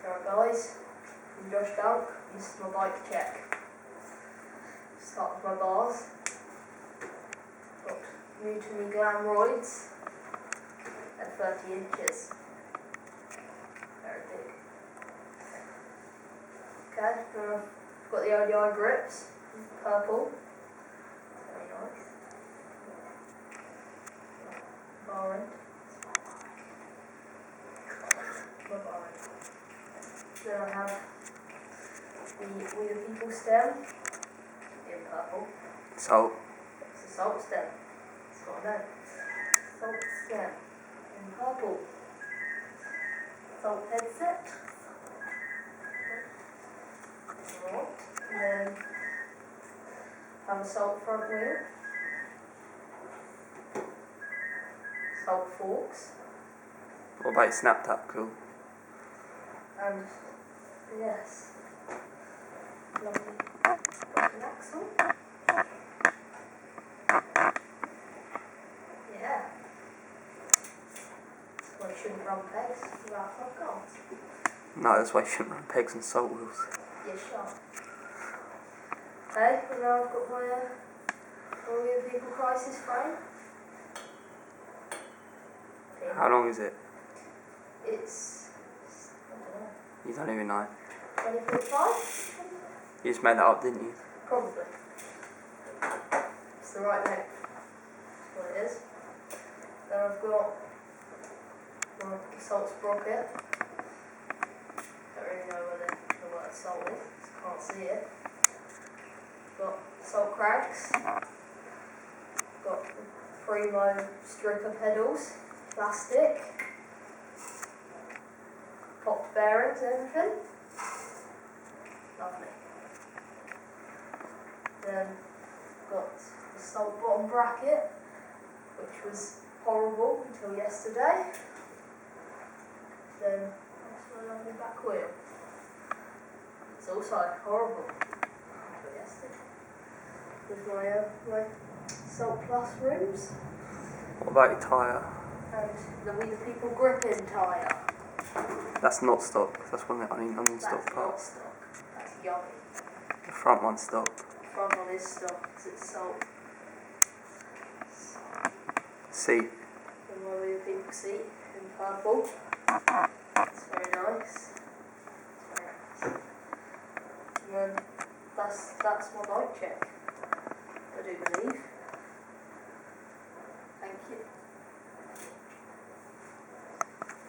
Alright guys, I'm Josh Dunk, this is my bike check. Start with my bars. Got new to me Glamroids at 30 inches. Very big. Okay, I've got the ODI grips, purple. Very nice. Bar end. My bar end. Then I have the We the People stem in purple. Salt. It's a salt stem. That's what I know. Salt stem in purple. Salt headset. Right. And then have a salt front wheel. Salt forks. What about your snap tap? Cool. And yes, lovely axle. Yeah. That's why you shouldn't run pegs without front guards. No, that's why you shouldn't run pegs and salt wheels. Yeah, sure. Okay, and now I've got my We the People crysis frame. How long is it? It's, I don't know, You don't even know. 20.5? You just made that up, didn't you? Probably. It's the right length. That's what it is. Then I've got my salt sprocket. Don't really know where the salt is, just can't see it. Got salt cranks. Got the Primo stripper pedals, plastic. Popped bearings and everything. Lovely. Then got the salt bottom bracket, which was horrible until yesterday. Then that's my lovely back wheel. It's also horrible until yesterday. With my Salt Plus rims What about your tyre? and the We the People gripping tyre. That's not stock. That's one of the unstock That's not parts. stock. That's yummy. The front one's stock. The front one is stock because it's salt. Seat. And my We the People seat in purple. It's very nice. It's very nice. And then that's my bike check, I do believe.